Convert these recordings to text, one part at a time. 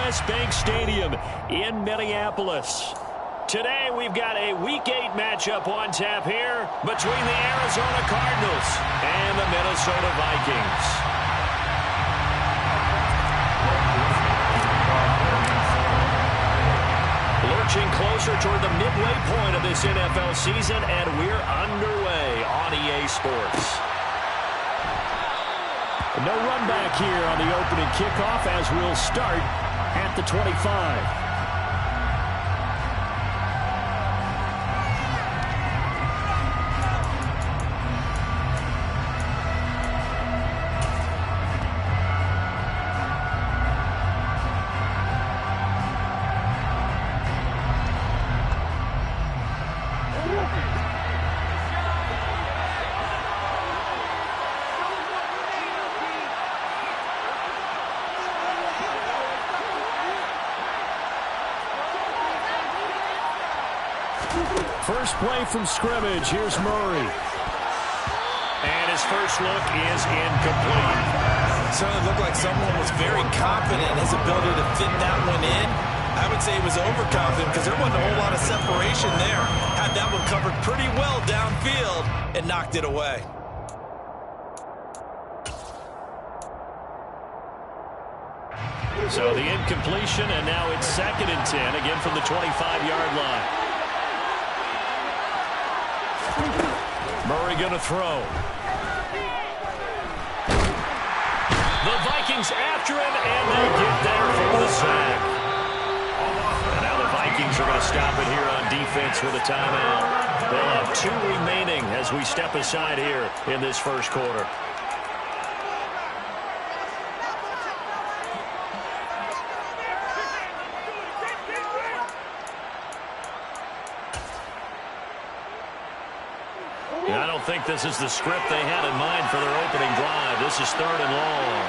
U.S. Bank Stadium in Minneapolis. Today we've got a Week 8 matchup on tap here between the Arizona Cardinals and the Minnesota Vikings. Lurching closer toward the midway point of this NFL season, and we're underway on EA Sports. No run back here on the opening kickoff as we'll start at the 25. First play from scrimmage. Here's Murray. And his first look is incomplete. Certainly looked like someone was very confident in his ability to fit that one in. I would say he was overconfident because there wasn't a whole lot of separation there. Had that one covered pretty well downfield and knocked it away. So the incompletion, and now it's 2nd and 10, again from the 25-yard line. Murray going to throw. The Vikings after him, and they get there for the sack. And now the Vikings are going to stop it here on defense with a timeout. They'll have 2 remaining as we step aside here in this first quarter. I don't think this is the script they had in mind for their opening drive. This is 3rd and long.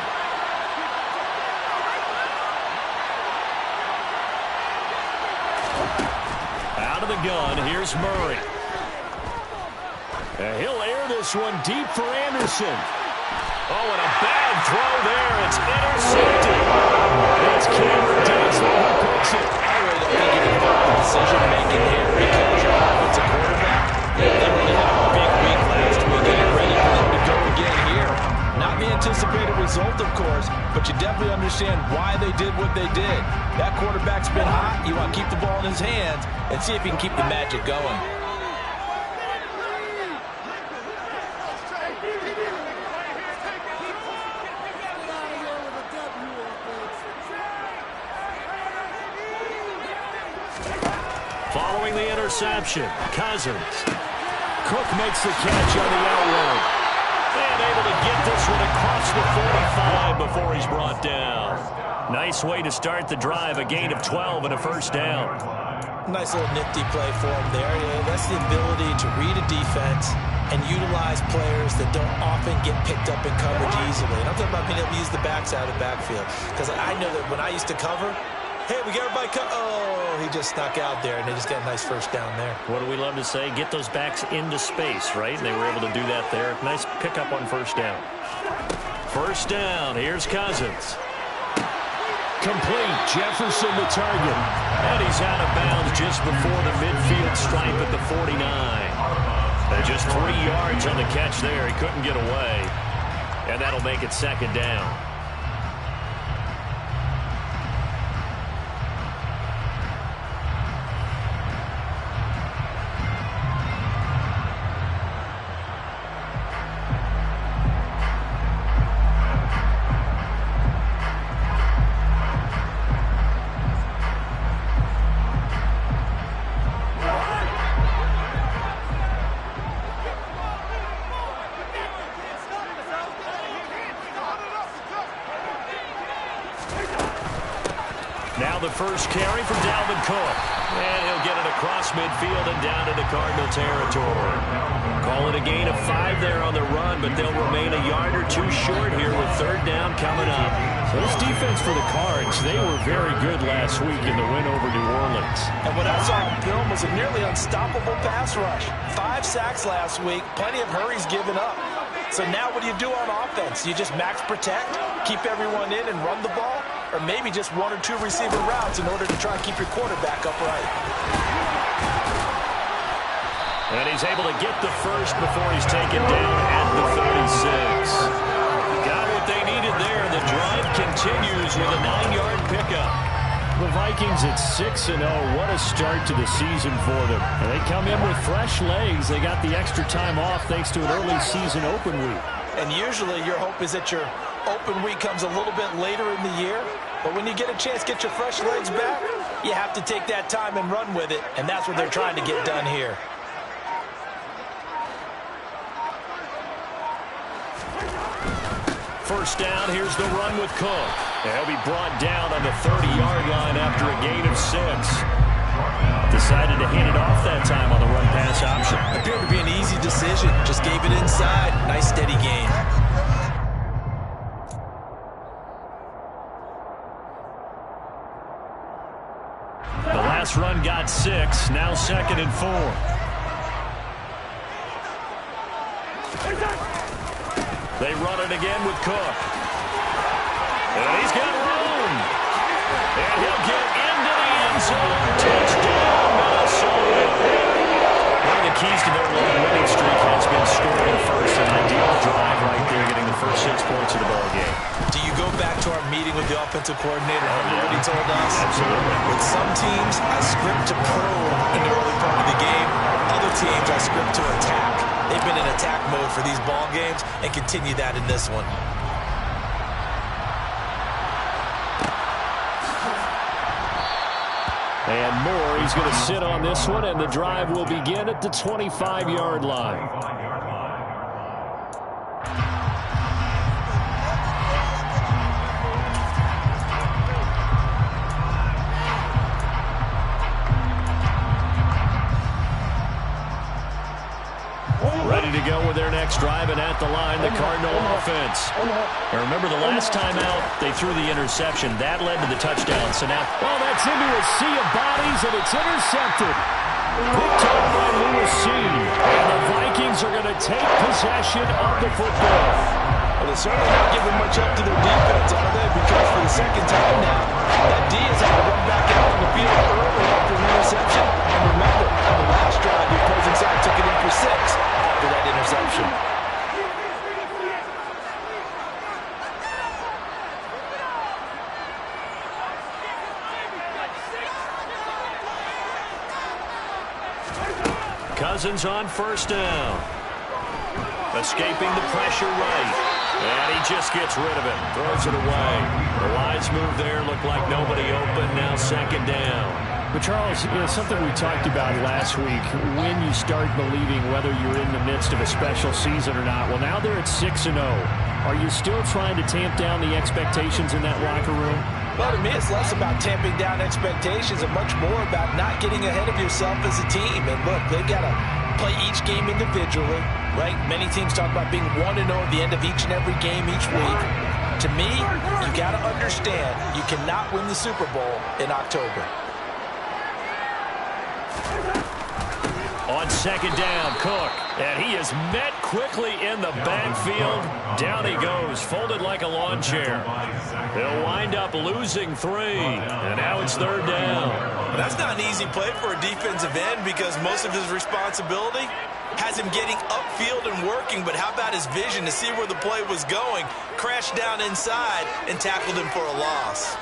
Out of the gun, here's Murray. And he'll air this one deep for Anderson. Oh, and a bad throw there. It's intercepted. It's Cameron Dantzler who picks it. I really don't think you can follow decision-making here because your offensive quarterback, they really had a big week last week, and you're ready for them to go again here. Not the anticipated result, of course, but you definitely understand why they did what they did. That quarterback's been hot. You want to keep the ball in his hands and see if he can keep the magic going. Following the interception, Cousins. Cook makes the catch on the outrun. And able to get this one across the 45 before he's brought down. Nice way to start the drive, a gain of 12 and a first down. Nice little nifty play for him there. Yeah, that's the ability to read a defense and utilize players that don't often get picked up in coverage easily. And I'm talking about being able to use the backside of the backfield. Because I know that when I used to cover, hey, we got everybody oh, he just snuck out there, and they just got a nice first down there. What do we love to say? Get those backs into space, right? And they were able to do that there. Nice pickup on first down. First down, here's Cousins. Complete, Jefferson the target. And he's out of bounds just before the midfield stripe at the 49. And just 3 yards on the catch there. He couldn't get away. And that'll make it 2nd down. Now the first carry from Dalvin Cook. And he'll get it across midfield and down into Cardinal territory. Call it a gain of 5 there on the run, but they'll remain a yard or 2 short here with 3rd down coming up. So this defense for the Cards, they were very good last week in the win over New Orleans. And what I saw on film was a nearly unstoppable pass rush. 5 sacks last week, plenty of hurries given up. So now what do you do on offense? You just max protect, keep everyone in and run the ball? Or or maybe just one or two receiver routes in order to try and keep your quarterback upright. And he's able to get the first before he's taken down at the 36. Got what they needed there. The drive continues with a 9-yard pickup. The Vikings at 6-0. What a start to the season for them. And they come in with fresh legs. They got the extra time off thanks to an early season open week. And usually your hope is that your open week comes a little bit later in the year. But when you get a chance to get your fresh legs back, you have to take that time and run with it. And that's what they're trying to get done here. First down, here's the run with Cook. He'll be brought down on the 30-yard line after a gain of 6. Decided to hand it off that time on the run-pass option. Appeared to be an easy decision. Just gave it inside. Nice, steady gain. The last run got 6. Now 2nd and 4. They run it again with Cook. And he's got room. And he'll get into the end zone. Touchdown, Minnesota. One of the keys to their long winning streak has been scoring first. An ideal drive right there, getting the first 6 points of the ball game. Do you go back to our meeting with the offensive coordinator? Remember what he told us? Absolutely. With some teams, I script to probe in the early part of the game. Other teams, I script to attack. They've been in attack mode for these ball games and continue that in this one. And Moore, he's going to sit on this one, and the drive will begin at the 25-yard line. Ready to go with their next drive, and at the line, the Cardinal offense. And remember, the last time out, they threw the interception. That led to the touchdown. So now, well, that's into a sea of bodies, and it's intercepted. Picked up by Lewis C. And the Vikings are going to take possession of the football. Well, they're certainly not giving much up to their defense, are they? Because for the second time now, that D has had to run back out on the field early after an interception. And remember, on the last drive, the opposing side took it in for 6 after that interception. Cousins on first down. Escaping the pressure right. And he just gets rid of it. Throws it away. The wise move there. Looked like nobody open. Now 2nd down. But, Charles, something we talked about last week, when you start believing whether you're in the midst of a special season or not. Well, now they're at 6-0. Are you still trying to tamp down the expectations in that locker room? Well, to me, it's less about tamping down expectations and much more about not getting ahead of yourself as a team. And, look, they've got to play each game individually, right? Many teams talk about being 1-0 at the end of each and every game each week. To me, you got to understand you cannot win the Super Bowl in October. On 2nd down, Cook. And he is met quickly in the backfield. Down he goes, folded like a lawn chair. He'll wind up losing 3. And now it's 3rd down. That's not an easy play for a defensive end because most of his responsibility has him getting upfield and working. But how about his vision to see where the play was going? Crashed down inside and tackled him for a loss.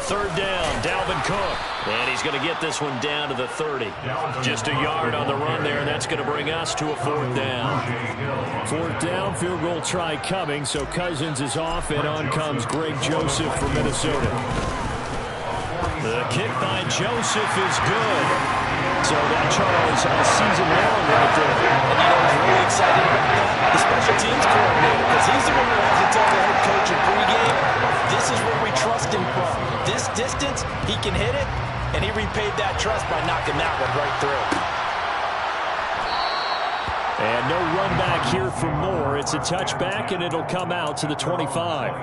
Third down, Dalvin Cook. And he's going to get this one down to the 30. Just a yard on the run there, and that's going to bring us to a 4th down. 4th down, field goal try coming, so Cousins is off, and on comes Greg Joseph for Minnesota. The kick by Joseph is good. So that, Charles, a season long right there. And you know who's really excited about that? The special teams coordinator, because he's the one who has to tell the head coach in pregame, this is where we trust him from. This distance, he can hit it, and he repaid that trust by knocking that one right through. And no run back here for Moore. It's a touchback, and it'll come out to the 25.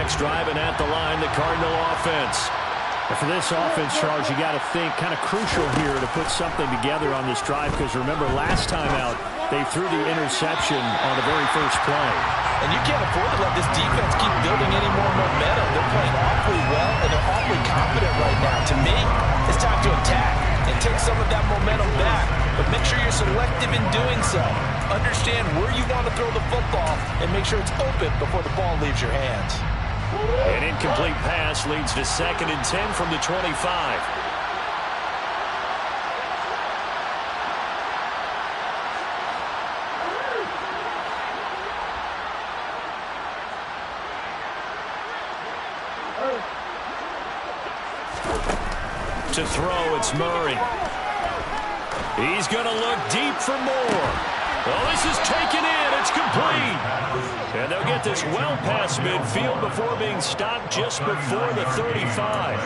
next drive, and at the line, the Cardinal offense. And for this offense, Charles, you got to think kind of crucial here to put something together on this drive, because remember last time out they threw the interception on the very first play. And you can't afford to let this defense keep building any more momentum. They're playing awfully well, and they're awfully confident right now. To me, it's time to attack and take some of that momentum back, but make sure you're selective in doing so. Understand where you want to throw the football and make sure it's open before the ball leaves your hands. An incomplete pass leads to 2nd and 10 from the 25. To throw, it's Murray. He's going to look deep for more. Well, this is taken in. It's complete. And they'll get this well past midfield before being stopped just before the 35.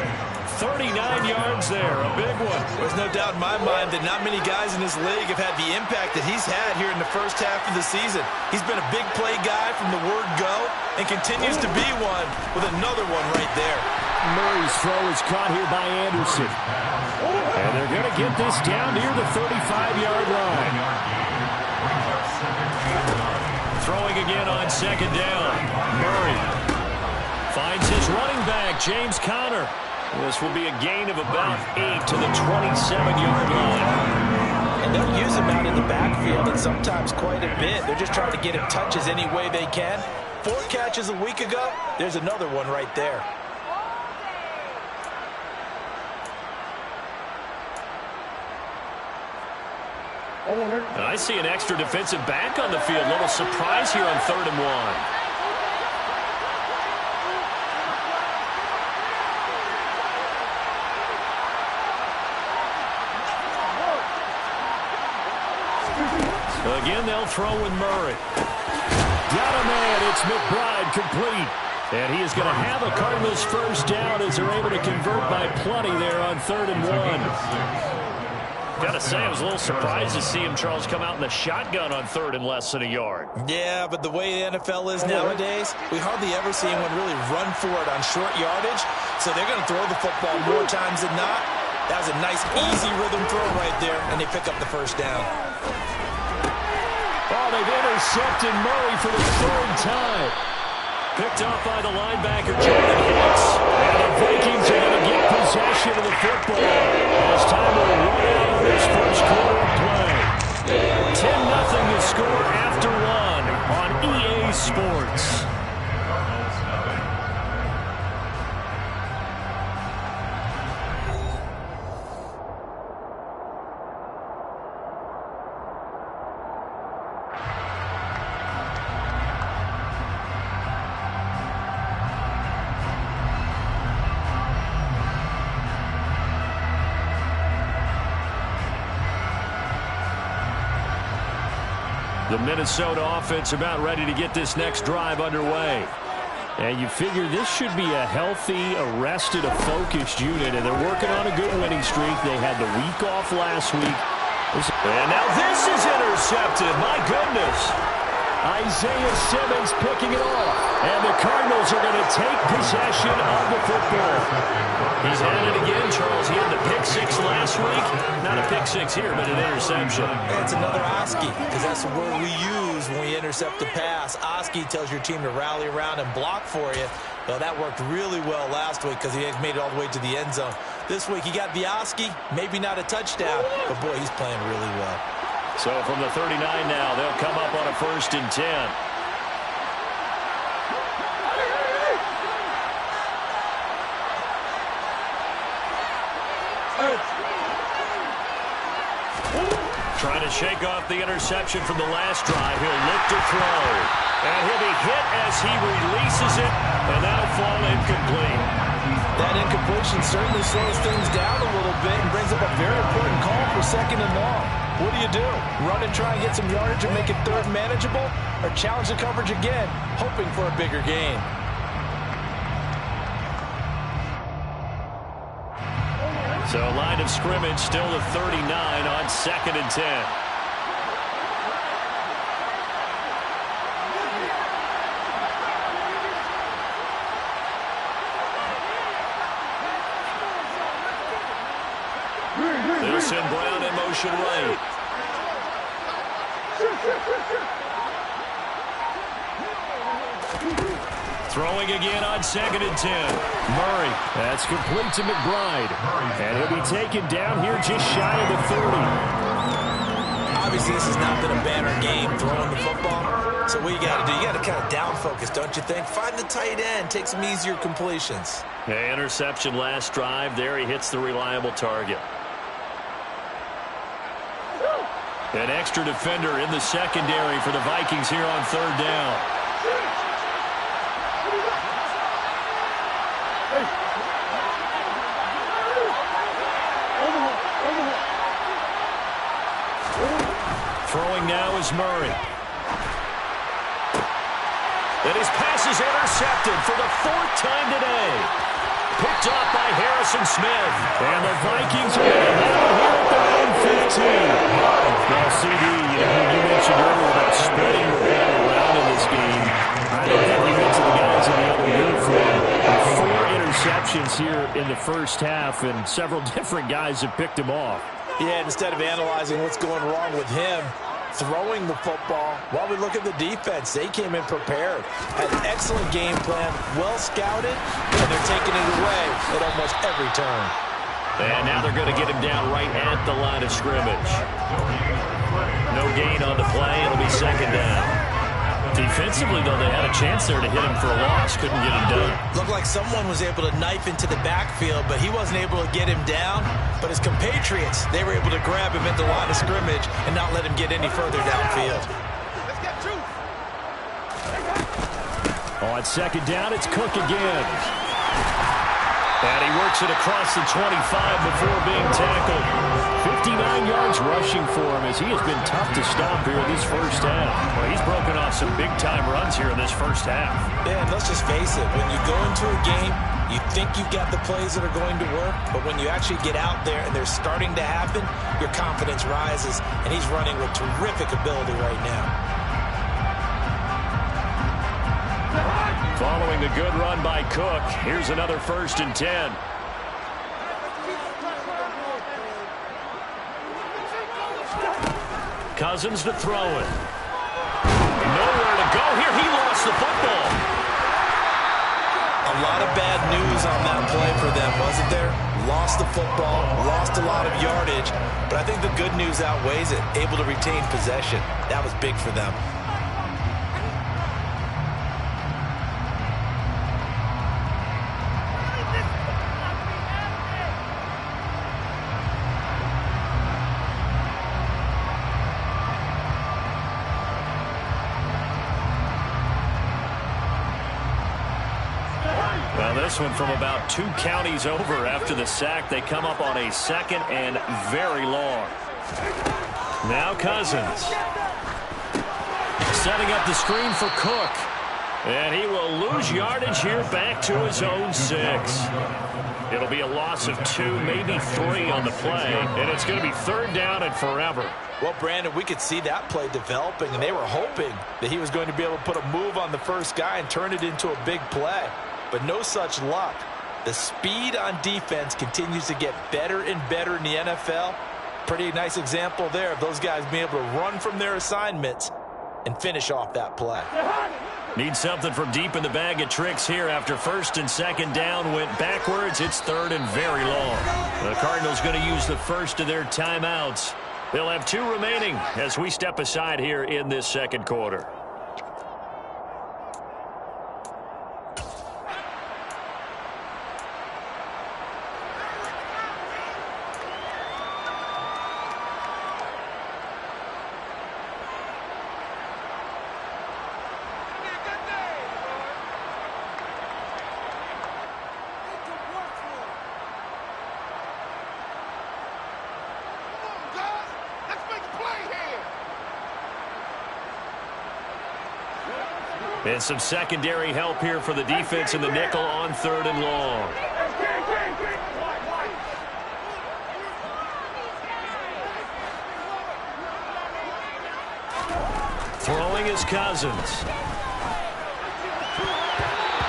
39 yards there, a big one. There's no doubt in my mind that not many guys in this league have had the impact that he's had here in the first half of the season. He's been a big play guy from the word go and continues to be one with another one right there. Murray's throw is caught here by Anderson. And they're going to get this down near the 35-yard line. Throwing again on 2nd down. Murray finds his running back, James Conner. This will be a gain of about 8 to the 27-yard line. And they'll use him out in the backfield, and sometimes quite a bit. They're just trying to get him touches any way they can. 4 catches a week ago. There's another one right there. I see an extra defensive back on the field. Little surprise here on 3rd and 1. Again, they'll throw with Murray. Got a man. It's McBride, complete. And he is going to have a Cardinals first down as they're able to convert by plenty there on 3rd and 1. Got to say, I was a little surprised to see him, Charles, come out in the shotgun on 3rd and less than a yard. Yeah, but the way the NFL is nowadays, we hardly ever see anyone really run for it on short yardage. So they're going to throw the football more times than not. That was a nice, easy rhythm throw right there, and they pick up the first down. Oh, they've intercepted Murray for the 3rd time. Picked off by the linebacker, Jordan Hicks. And the Vikings are going to get possession of the football as time will run out of this first quarter of play. 10-0 to score after 1 on EA Sports. The Minnesota offense about ready to get this next drive underway. And you figure this should be a healthy, arrested, a focused unit, and they're working on a good winning streak. They had the week off last week. And now this is intercepted. My goodness. Isaiah Simmons picking it off. And the Cardinals are going to take possession of the football. He's had it again, Charles. He had the pick 6 last week. Not a pick 6 here, but an interception. It's another Oski, because that's the word we use when we intercept a pass. Oski tells your team to rally around and block for you. Well, that worked really well last week because he made it all the way to the end zone. This week he got the Oski, maybe not a touchdown, but boy, he's playing really well. So from the 39 now, they'll come up on a 1st and 10. Trying to shake off the interception from the last drive. He'll look to throw. And he'll be hit as he releases it, and that'll fall incomplete. That incompletion certainly slows things down a little bit and brings up a very important call for 2nd and long. What do? Run and try and get some yardage and make it 3rd manageable? Or challenge the coverage again, hoping for a bigger gain? So line of scrimmage still the 39 on 2nd and 10. They'll send Brown in motion right. Throwing again on 2nd and 10. Murray. That's complete to McBride. And he'll be taken down here just shy of the 30. Obviously, this has not been a banner game throwing the football. So what you got to do, you got to kind of down focus, don't you think? Find the tight end, take some easier completions. Yeah, interception last drive. There he hits the reliable target. An extra defender in the secondary for the Vikings here on 3rd down. Throwing now is Murray. And his pass is intercepted for the 4th time today. Picked off by Harrison Smith. And the Vikings are going to have it here at their own 15. Well, CD, you mentioned earlier about spreading the ball around in this game. I don't think we get to the guys in the other uniform. 4 interceptions here in the first half, and several different guys have picked him off. Yeah, instead of analyzing what's going wrong with him, throwing the football, while we look at the defense, they came in prepared. Had an excellent game plan, well scouted, and they're taking it away at almost every turn. And now they're going to get him down right at the line of scrimmage. No gain on the play. It'll be 2nd down. Defensively, though, they had a chance there to hit him for a loss. Couldn't get him done. Looked like someone was able to knife into the backfield, but he wasn't able to get him down. But his compatriots, they were able to grab him at the line of scrimmage and not let him get any further downfield. On 2nd down, it's Cook again. And he works it across the 25 before being tackled. 59 yards rushing for him as he has been tough to stop here in this first half. Well, he's broken off some big-time runs here in this first half. Yeah, and let's just face it. When you go into a game, you think you've got the plays that are going to work, but when you actually get out there and they're starting to happen, your confidence rises, and he's running with terrific ability right now. Following the good run by Cook, here's another 1st and 10. Cousins to throw it. Nowhere to go here. He lost the football. A lot of bad news on that play for them, wasn't there? Lost the football, lost a lot of yardage, but I think the good news outweighs it. Able to retain possession. That was big for them. Well, this one from about 2 counties over after the sack. They come up on a 2nd and very long. Now Cousins. Setting up the screen for Cook. And he will lose yardage here back to his own 6. It'll be a loss of 2, maybe 3 on the play. And it's going to be 3rd down and forever. Well, Brandon, we could see that play developing, and they were hoping that he was going to be able to put a move on the first guy and turn it into a big play. But no such luck. The speed on defense continues to get better and better in the NFL. Pretty nice example there of those guys being able to run from their assignments and finish off that play. Need something from deep in the bag of tricks here after 1st and 2nd down went backwards. It's 3rd and very long. The Cardinals going to use the first of their timeouts. They'll have 2 remaining as we step aside here in this 2nd quarter. And some secondary help here for the defense in the nickel on 3rd and long. Throwing is Cousins.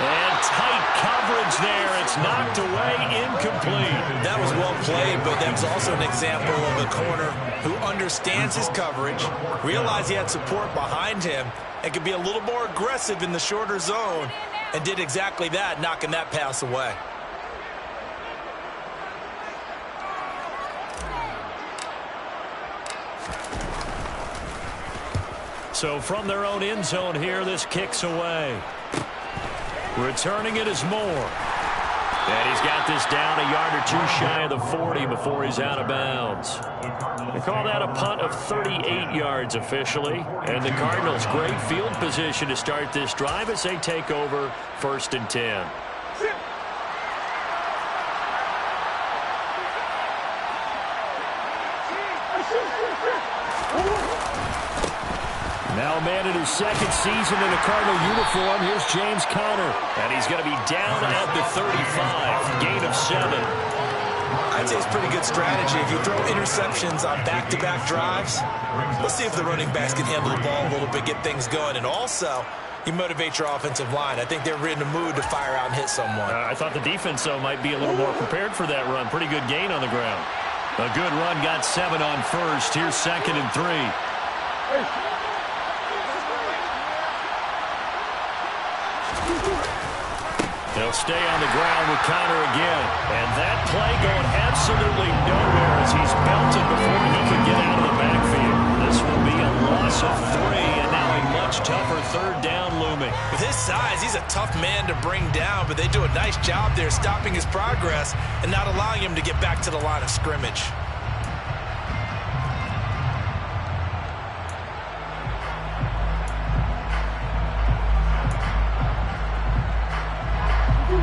And tight coverage. coverage there. It's knocked away, incomplete. That was well played, but that was also an example of a corner who understands his coverage, realized he had support behind him, and could be a little more aggressive in the shorter zone, and did exactly that, knocking that pass away. So from their own end zone here, this kicks away. Returning it is Moore. And he's got this down a yard or two shy of the 40 before he's out of bounds. They call that a punt of 38 yards officially. And the Cardinals, great field position to start this drive as they take over 1st and 10. Now a man in his 2nd season in a Cardinal uniform. Here's James Conner. And he's going to be down at the 35. Gain of 7. I'd say it's pretty good strategy. If you throw interceptions on back-to-back drives, let's see if the running backs can handle the ball a little bit, get things going. And also, you motivate your offensive line. I think they're in the mood to fire out and hit someone. I thought the defense, though, might be a little more prepared for that run. Pretty good gain on the ground. A good run, got 7 on 1st. Here's 2nd and 3. They'll stay on the ground with Conner again. And that play going absolutely nowhere as he's belted before he can get out of the backfield. This will be a loss of 3, and now a much tougher 3rd down looming. With his size, he's a tough man to bring down, but they do a nice job there stopping his progress and not allowing him to get back to the line of scrimmage.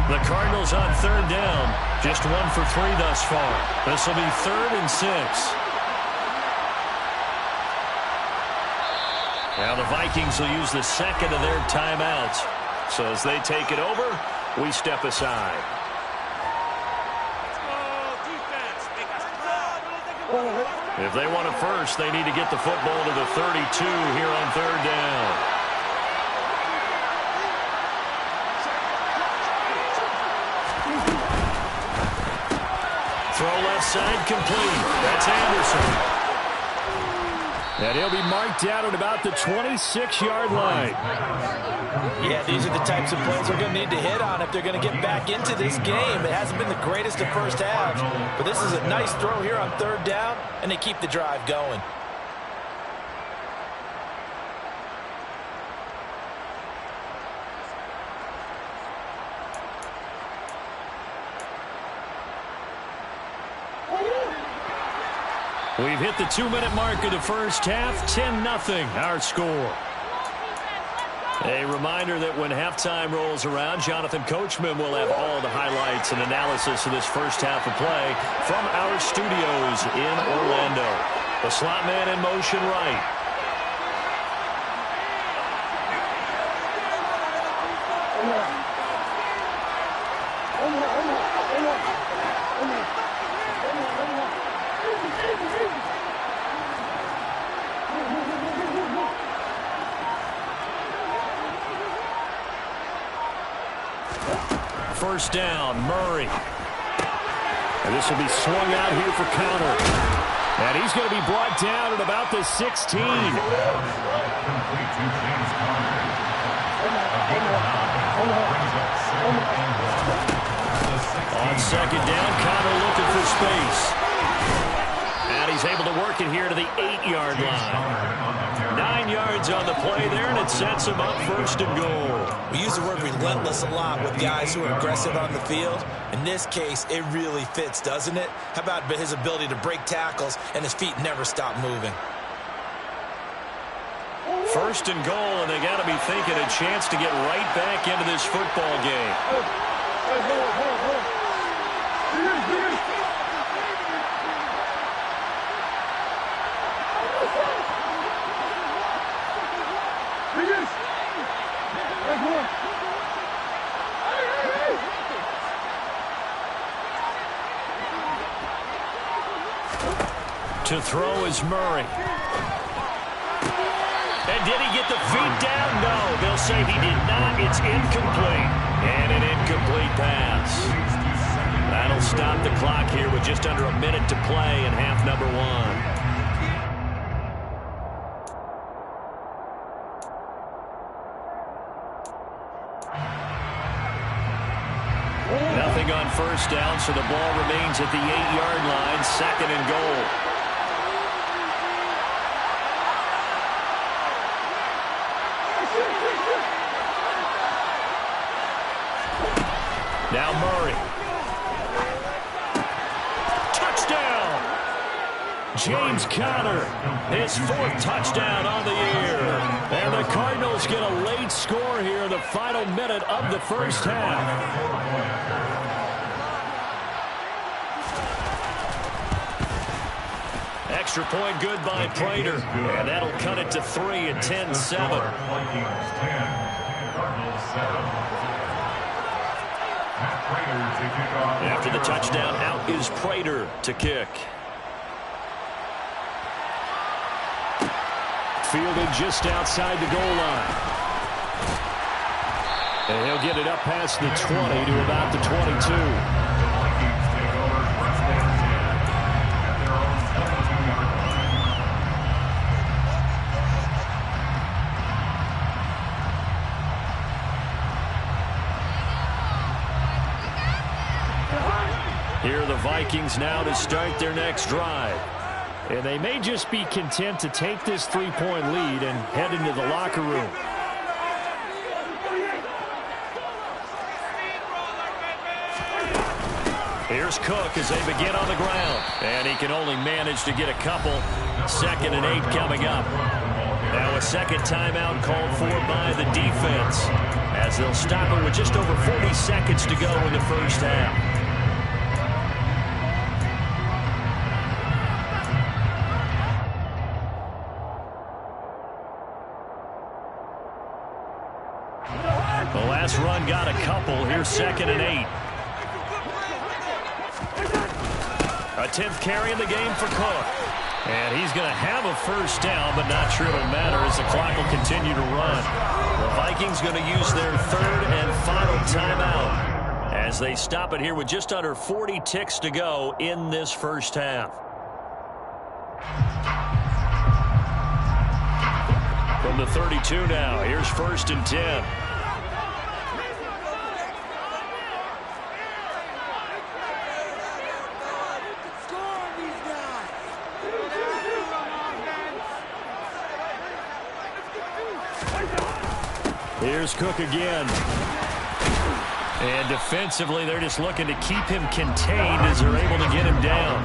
The Cardinals on 3rd down. Just 1 for 3 thus far. This will be 3rd and 6. Now the Vikings will use the 2nd of their timeouts. So as they take it over, we step aside. If they want a first, they need to get the football to the 32 here on 3rd down. Throw left side complete. That's Anderson. And he'll be marked down at about the 26-yard line. Yeah, these are the types of plays they're going to need to hit on if they're going to get back into this game. It hasn't been the greatest of first halves, but this is a nice throw here on 3rd down, and they keep the drive going. We've hit the 2-minute mark of the first half. 10-0 our score. A reminder that when halftime rolls around, Jonathan Coachman will have all the highlights and analysis of this first half of play from our studios in Orlando. The slot man in motion right. First down, Murray. And this will be swung out here for Conner. And he's going to be brought down at about the 16. On 2nd down, Conner looking for space. And he's able to work it here to the 8-yard line. 9 yards on the play there, and it sets him up 1st and goal. We use the word relentless a lot with guys who are aggressive on the field. In this case, it really fits, doesn't it? How about his ability to break tackles and his feet never stop moving? 1st and goal, and they got to be thinking a chance to get right back into this football game. To throw is Murray. And did he get the feet down? No, they'll say he did not. It's incomplete. And an incomplete pass. That'll stop the clock here with just under a minute to play in half number one. Nothing on first down, so the ball remains at the 8-yard line, second and goal. Now Murray. Touchdown! James Conner, his 4th touchdown on the year. And the Cardinals get a late score here in the final minute of the first half. Extra point good by Prater. And that'll cut it to 3 at 10-7. After the touchdown, out is Prater to kick. Fielded just outside the goal line. And he'll get it up past the 20 to about the 22. Here are the Vikings now to start their next drive. And they may just be content to take this 3-point lead and head into the locker room. Here's Cook as they begin on the ground. And he can only manage to get a couple. 2nd and 8 coming up. Now a second timeout called for by the defense, as they'll stop it with just over 40 seconds to go in the first half. The last run got a couple. Here's 2nd and 8. A 10th carry in the game for Cook. And he's going to have a first down, but not sure it'll matter as the clock will continue to run. The Vikings going to use their 3rd and final timeout as they stop it here with just under 40 ticks to go in this first half. From the 32 now, here's 1st and 10. Here's Cook again. And defensively, they're just looking to keep him contained as they're able to get him down.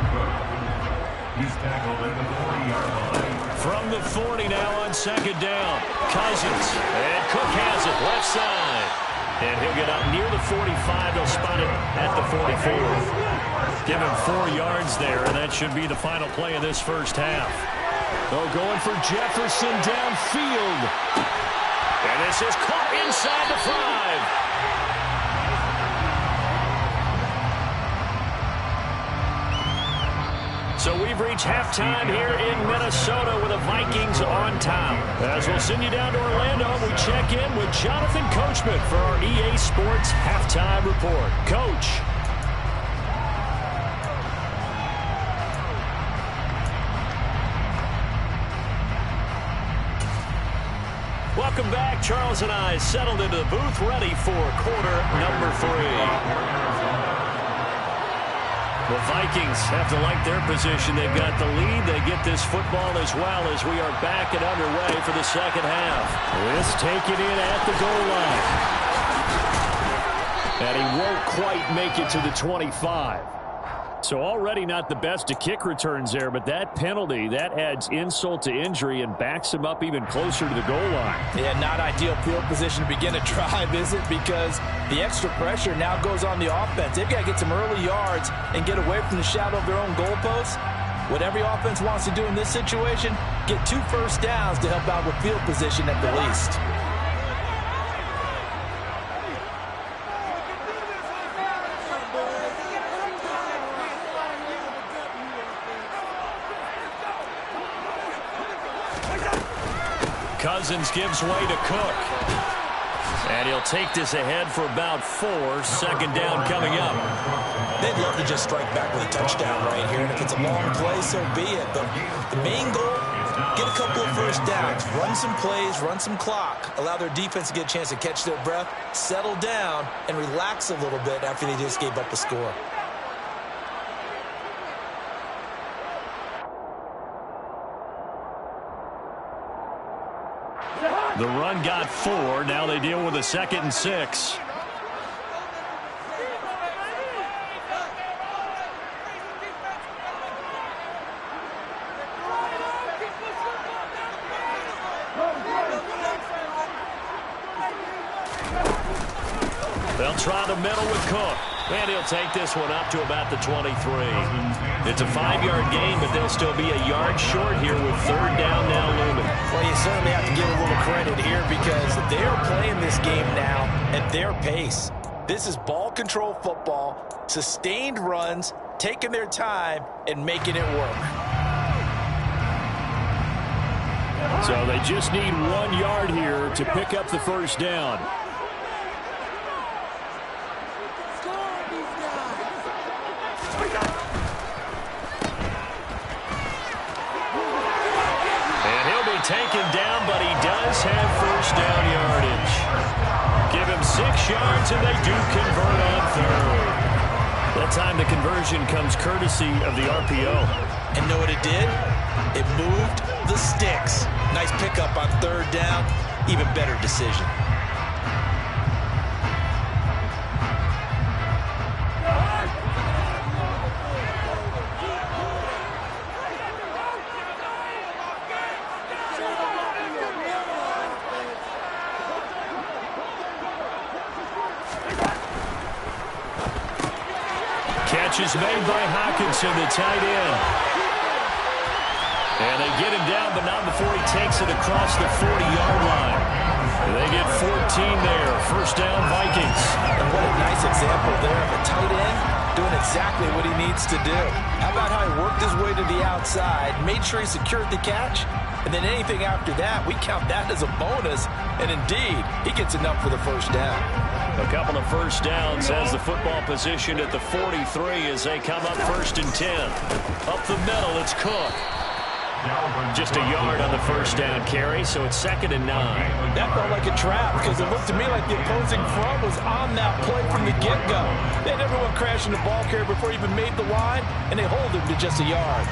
He's tackled at the 40-yard line. From the 40 now on 2nd down. Cousins. And Cook has it left side. And he'll get up near the 45. They'll spot it at the 44. Give him 4 yards there, and that should be the final play of this first half. Oh, going for Jefferson downfield. And this is caught inside the 5. So we've reached halftime here in Minnesota with the Vikings on top. As we'll send you down to Orlando, we check in with Jonathan Coachman for our EA Sports Halftime Report. Coach. Welcome back. Charles and I settled into the booth ready for quarter number 3. The Vikings have to like their position. They've got the lead. They get this football as well as we are back and underway for the second half. This taken in at the goal line. And he won't quite make it to the 25. So already not the best of kick returns there, but that penalty, that adds insult to injury and backs him up even closer to the goal line. Yeah, not ideal field position to begin a drive, is it? Because the extra pressure now goes on the offense. They've got to get some early yards and get away from the shadow of their own goalposts. What every offense wants to do in this situation, get 2 first downs to help out with field position at the least. Cousins gives way to Cook. And he'll take this ahead for about 4. Second down coming up. They'd love to just strike back with a touchdown right here. And if it's a long play, so be it. But the main goal, get a couple of first downs. Run some plays, run some clock. Allow their defense to get a chance to catch their breath, settle down, and relax a little bit after they just gave up a score. The run got 4. Now they deal with a 2nd and 6. They'll try the middle with Cook. And he'll take this one up to about the 23. It's a 5-yard gain, but they'll still be a yard short here with 3rd down now looming. Well, you certainly have to give a little credit here because they're playing this game now at their pace. This is ball control football, sustained runs, taking their time, and making it work. So they just need 1 yard here to pick up the first down. Taken down, but he does have first down yardage. Give him 6 yards, and they do convert on 3rd. That time the conversion comes courtesy of the RPO. And know what it did? It moved the sticks. Nice pickup on 3rd down. Even better decision. Catch is made by Hawkinson, the tight end. And they get him down, but not before he takes it across the 40-yard line. They get 14 there. First down, Vikings. And what a nice example there of a tight end doing exactly what he needs to do. How about how he worked his way to the outside, made sure he secured the catch, and then anything after that, we count that as a bonus. And indeed, he gets enough for the first down. A couple of first downs as the football positioned at the 43 as they come up 1st and 10. Up the middle, it's Cook. Just a yard on the first down carry, so it's 2nd and 9. That felt like a trap because it looked to me like the opposing front was on that play from the get-go. They had everyone crashing the ball carrier before he even made the line, and they hold him to just a yard.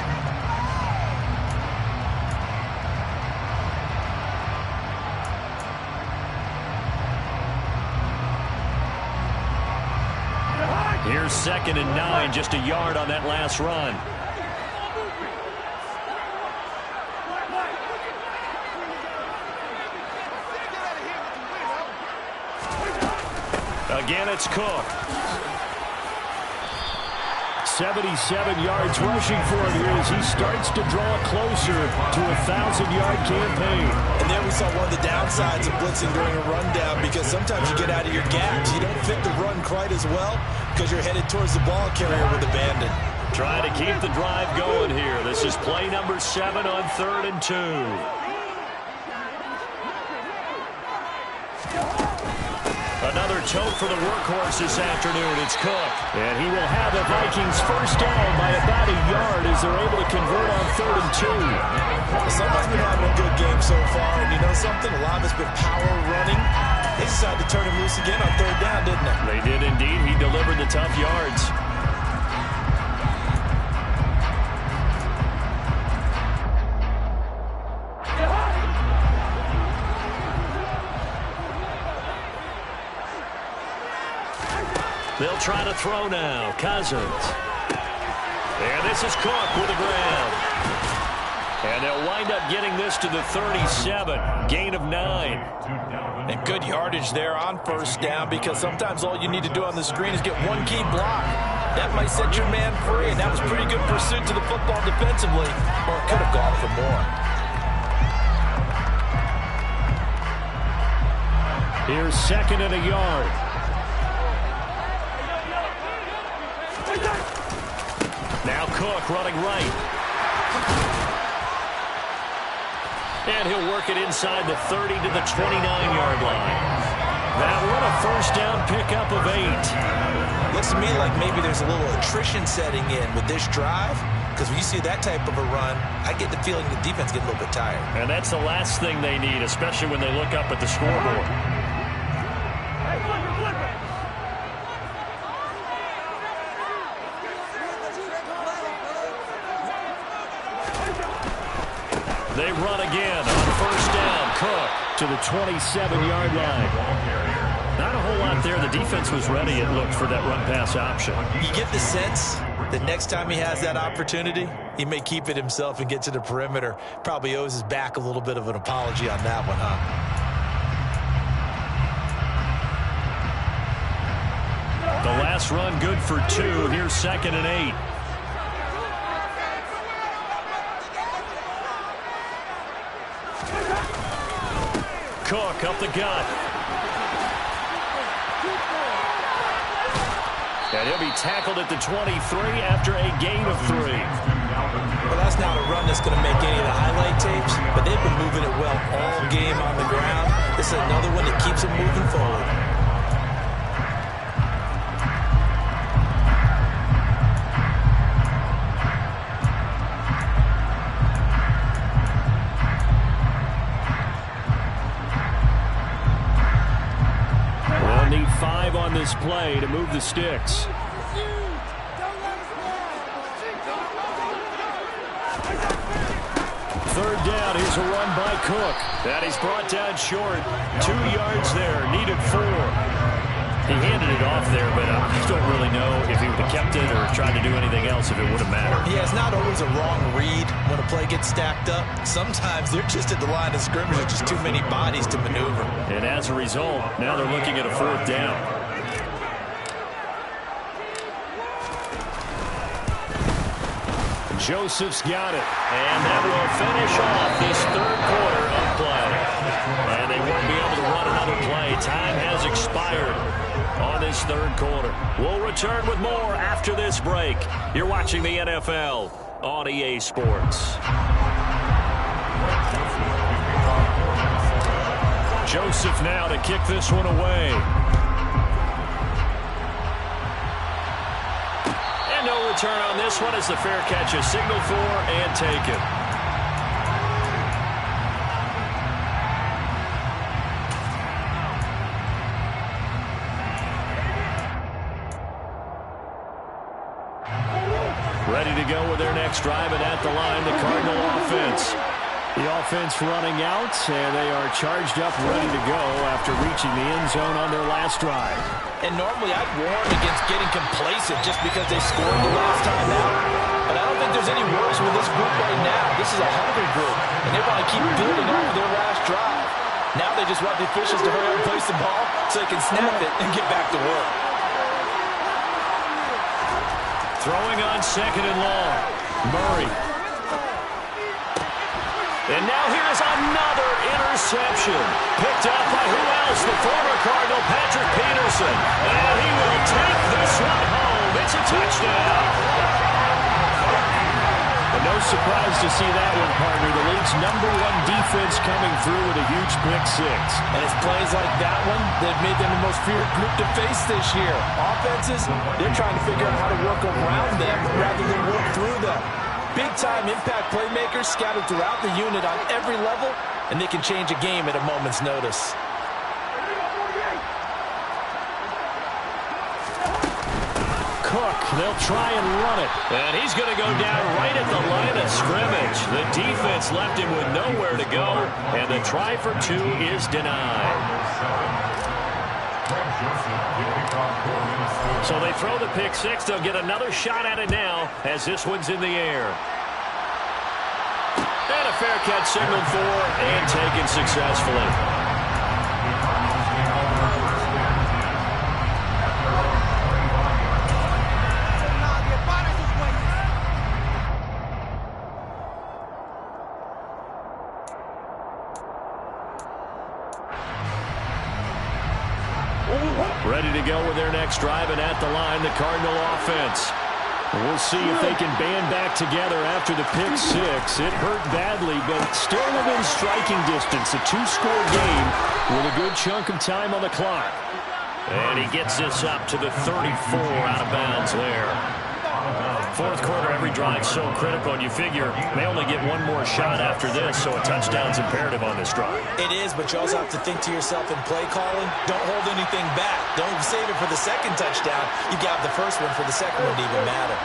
Here's 2nd and 9, just a yard on that last run. Again, it's Cook. 77 yards rushing for him here as he starts to draw closer to a 1,000-yard campaign. And there we saw one of the downsides of blitzing during a rundown because sometimes you get out of your gaps. You don't fit the run quite as well because you're headed towards the ball carrier with abandon. Trying to keep the drive going here. This is play number 7 on 3rd and 2. Another tote for the workhorse this afternoon. It's Cook. And he will have the Vikings first down by about a yard as they're able to convert on 3rd and 2. Someone's been having a good game so far, and you know something? A lot of it's been power running. They decided to turn him loose again on 3rd down, didn't they? They did indeed. He delivered the tough yards. They'll try to throw now. Cousins. And this is Cook with the ground. And they'll wind up getting this to the 37. Gain of 9. And good yardage there on first down because sometimes all you need to do on the screen is get one key block. That might set your man free, and that was pretty good pursuit to the football defensively, or it could have gone for more. Here's 2nd and a yard. Now Cook running right. And he'll work it inside the 30 to the 29-yard line. That one a first down pickup of 8. Looks to me like maybe there's a little attrition setting in with this drive, because when you see that type of a run, I get the feeling the defense gets a little bit tired. And that's the last thing they need, especially when they look up at the scoreboard. They run again on first down. Cook to the 27-yard line. Not a whole lot there. The defense was ready, it looked, for that run-pass option. You get the sense that next time he has that opportunity, he may keep it himself and get to the perimeter. Probably owes his back a little bit of an apology on that one, huh? The last run good for 2. Here's 2nd and 8. Cook up the gut. And he'll be tackled at the 23 after a gain of 3. Well, that's not a run that's going to make any of the highlight tapes, but they've been moving it well all game on the ground. This is another one that keeps them moving forward. They'll need 5 on this play to move the sticks. Third down. Here's a run by Cook. That he's brought down short. 2 yards there. Needed 4. He handed it off there, but I don't really know if he would have kept it or tried to do anything else if it would have mattered. Yeah, it's not always a wrong read when a play gets stacked up. Sometimes they're just at the line of scrimmage with just too many bodies to maneuver. And as a result, now they're looking at a 4th down. Joseph's got it. And that will finish off this 3rd quarter of play. And they won't be able to run another play. Time has expired on this 3rd quarter. We'll return with more after this break. You're watching the NFL on EA Sports. Joseph now to kick this one away. No return on this one as the fair catch is signaled for and taken. Ready to go with their next drive, and at the line, the Cardinal offense. The offense running out, and they are charged up, ready to go after reaching the end zone on their last drive. And normally I'd warn against getting complacent just because they scored the last time out. But I don't think there's any worse with this group right now. This is a hungry group, and they want to keep building off of their last drive. Now they just want the officials to hurry up and place the ball so they can snap it and get back to work. Throwing on 2nd and long. Murray. And now here's another interception. Picked up by who else? The former Cardinal, Patrick Peterson. And he will take this one home. It's a touchdown. And no surprise to see that one, partner. The league's #1 defense coming through with a huge pick 6. And it's plays like that one that made them the most feared group to face this year. Offenses, they're trying to figure out how to work around them rather than work through them. Big-time impact playmakers scattered throughout the unit on every level, and they can change a game at a moment's notice. Cook, they'll try and run it. And he's going to go down right at the line of scrimmage. The defense left him with nowhere to go, and the try for 2 is denied. So they throw the pick 6. They'll get another shot at it now as this one's in the air. And a fair catch signaled for and taken successfully. Ready to go with their next drive, and at the line, the Cardinal offense. We'll see if they can band back together after the pick six. It hurt badly, but still within striking distance. A two-score game with a good chunk of time on the clock. And he gets this up to the 34 out of bounds there. Fourth quarter, every drive so critical, and you figure they only get one more shot after this, so a touchdown's imperative on this drive. It is, but you also have to think to yourself in play calling, don't hold anything back. Don't save it for the second touchdown. You got the first one for the second one to even matter.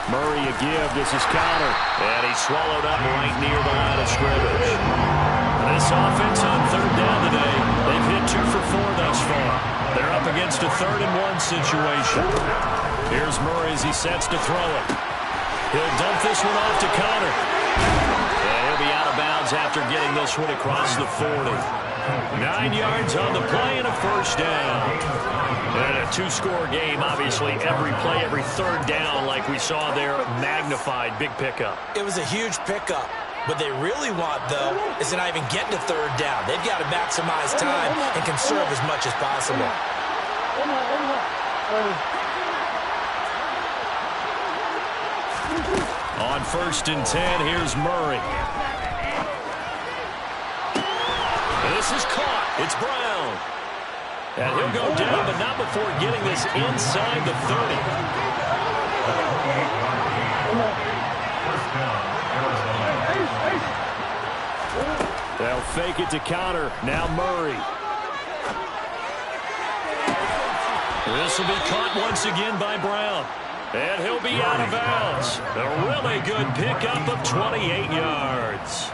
Murray a give. This is counter. And he's swallowed up right near the line of scrimmage. This offense on third down today, they've hit 2 for 4 thus far. They're up against a 3rd-and-1 situation. Here's Murray as he sets to throw it. He'll dump this one off to Connor. And he'll be out of bounds after getting this one across the 40. 9 yards on the play and a first down. And a two-score game, obviously, every play, every third down, like we saw there, magnified, big pickup. It was a huge pickup. What they really want, though, is to not even get to third down. They've got to maximize time and conserve as much as possible. On 1st and 10, here's Murray. This is caught. It's Brown. And he'll go down, but not before getting this inside the 30. They'll fake it to counter. Now Murray. This will be caught once again by Brown. And he'll be out of bounds. A really good pickup of 28 yards.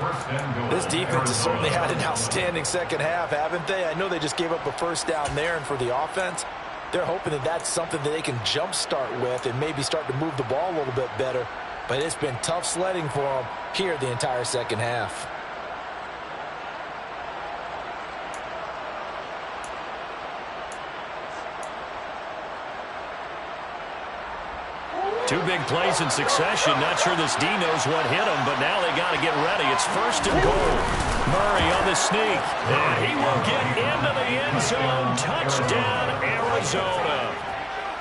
This defense has certainly had an outstanding second half, haven't they? I know they just gave up a first down there, and for the offense, they're hoping that that's something that they can jumpstart with and maybe start to move the ball a little bit better. But it's been tough sledding for them here the entire second half. Two big plays in succession. Not sure this D knows what hit him, but now they got to get ready. It's 1st and goal. Murray on the sneak. And he will get into the end zone. Touchdown, Arizona.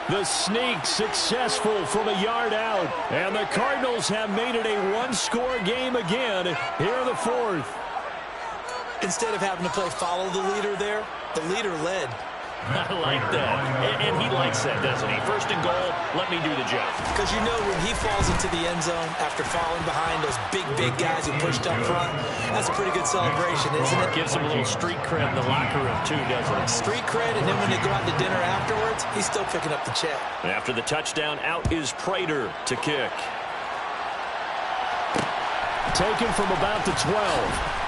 The sneak successful from a yard out. And the Cardinals have made it a one-score game again here in the 4th. Instead of having to play follow the leader there, the leader led. I like that. And he likes that, doesn't he? 1st and goal, let me do the job. Because you know when he falls into the end zone after falling behind those big guys who pushed up front, that's a pretty good celebration, isn't it? Gives him a little street cred in the locker room, too, doesn't it? Street cred, and then when they go out to dinner afterwards, he's still picking up the check. After the touchdown, out is Prater to kick. Taken from about the 12.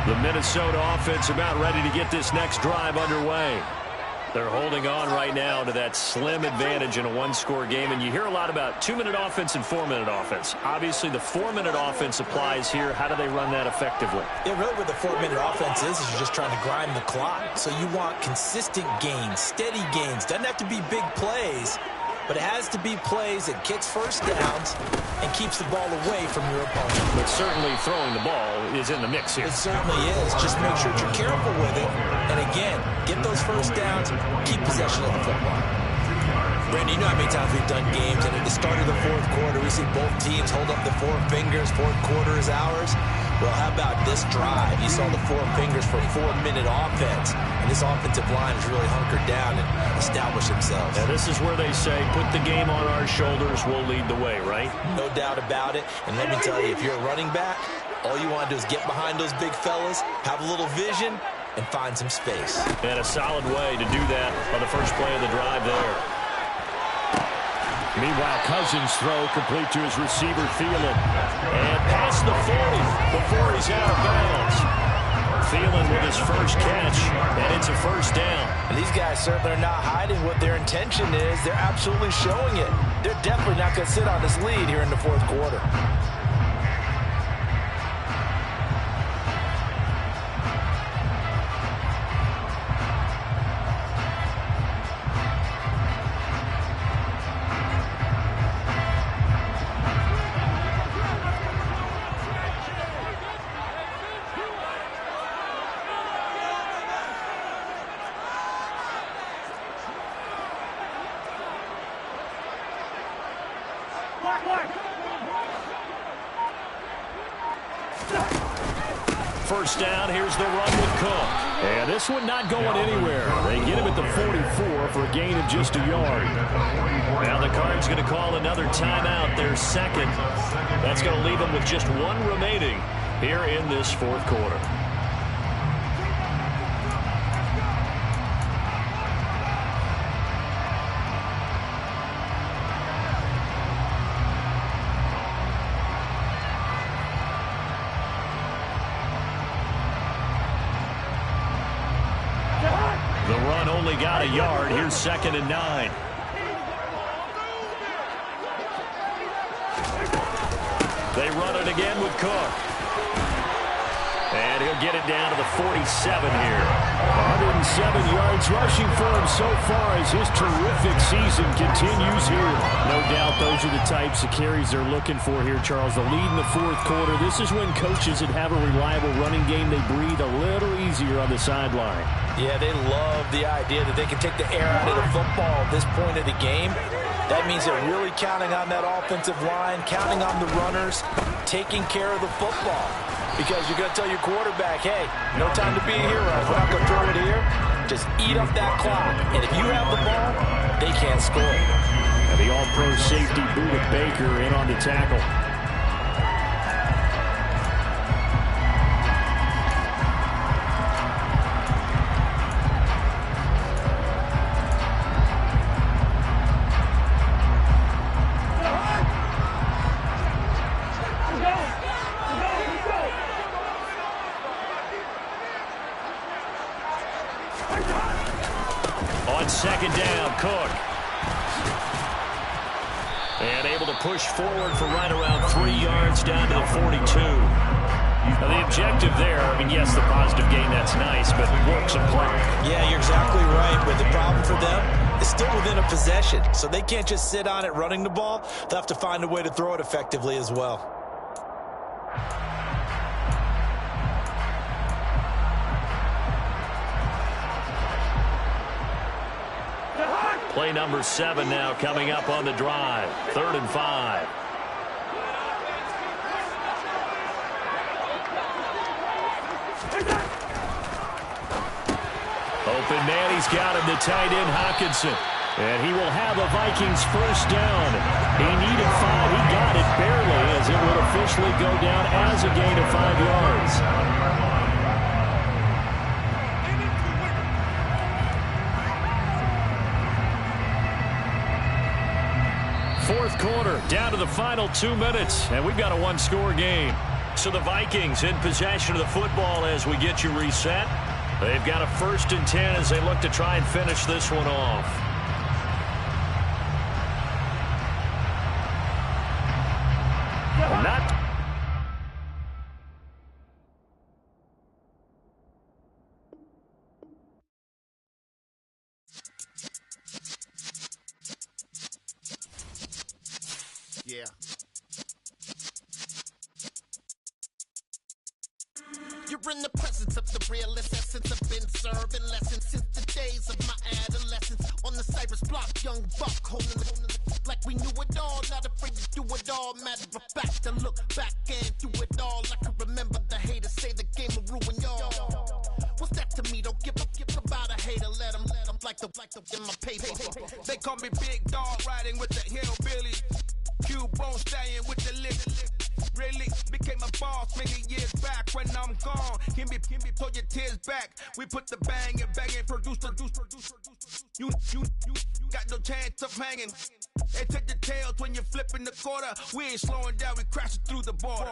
The Minnesota offense about ready to get this next drive underway. They're holding on right now to that slim advantage in a one-score game, and you hear a lot about 2-minute offense and 4-minute offense. Obviously, the 4-minute offense applies here. How do they run that effectively? Yeah, really what the 4-minute offense is you're just trying to grind the clock. So you want consistent gains, steady gains. Doesn't have to be big plays, but it has to be plays that gets first downs and keeps the ball away from your opponent. But certainly throwing the ball is in the mix here. It certainly is. Just make sure that you're careful with it. And again, get those first downs, keep possession of the football. Brandon, you know how many times we've done games, and at the start of the 4th quarter, we see both teams hold up the 4 fingers, 4th quarter is ours. Well, how about this drive? You saw the 4 fingers for 4-minute offense, and this offensive line has really hunkered down and established themselves. Now, this is where they say, put the game on our shoulders, we'll lead the way, right? No doubt about it. And let me tell you, if you're a running back, all you want to do is get behind those big fellas, have a little vision, and find some space. And a solid way to do that on the first play of the drive there. Meanwhile, Cousins' throw complete to his receiver, Thielen. And past the 40 before he's out of bounds. Thielen with his first catch, and it's a first down. And these guys certainly are not hiding what their intention is. They're absolutely showing it. They're definitely not going to sit on this lead here in the 4th quarter. First down, here's the run with Cook. And this one not going anywhere. They get him at the 44 for a gain of just a yard. Now the Cards going to call another timeout, their second. That's going to leave them with just one remaining here in this fourth quarter. The run only got a yard. Here's 2nd and 9. They run it again with Cook. And he'll get it down to the 47 here. 107 yards rushing for him so far as his terrific season continues here. No doubt those are the types of carries they're looking for here, Charles. The lead in the fourth quarter. This is when coaches that have a reliable running game, they breathe a little easier on the sideline. Yeah, they love the idea that they can take the air out of the football at this point of the game. That means they're really counting on that offensive line, counting on the runners, taking care of the football. Because you're going to tell your quarterback, hey, no time to be a hero. We're not going to throw it here. Just eat up that clock. And if you have the ball, they can't score. And the all-pro safety Buda Baker in on the tackle. On second down, Cook. And able to push forward for right around 3 yards down to the 42. Now the objective there, I mean, yes, the positive gain, that's nice, but work some clock. Yeah, you're exactly right. But the problem for them is still within a possession. So they can't just sit on it running the ball. They'll have to find a way to throw it effectively as well. Play number 7 now coming up on the drive. 3rd and 5. Open man, he's got him, the tight end Hawkinson. And he will have a Vikings first down. He needed 5. He got it barely as it would officially go down as a gain of 5 yards. Fourth quarter, down to the final 2 minutes, and we've got a one-score game. So the Vikings in possession of the football as we get you reset. They've got a 1st and 10 as they look to try and finish this one off. Not. Yeah. You're in the presence of the realest essence. I've been serving lessons since the days of my adolescence. On the Cypress block, young buck holding the like we knew it all. Not afraid to do it all. Matter of fact, to look back and do it all. I can remember the haters say the game will ruin y'all. What's that to me? Don't give about a hater. Let them like the in my paper. They call me Big Dog, riding with the hillbillies. Q-Bone staying with the lick. Really became a boss many years back. When I'm gone, can be pull your tears back. We put the bang and produce. You got no chance of hanging. They take the tails when you're flipping the quarter. We ain't slowing down, we crashing through the border.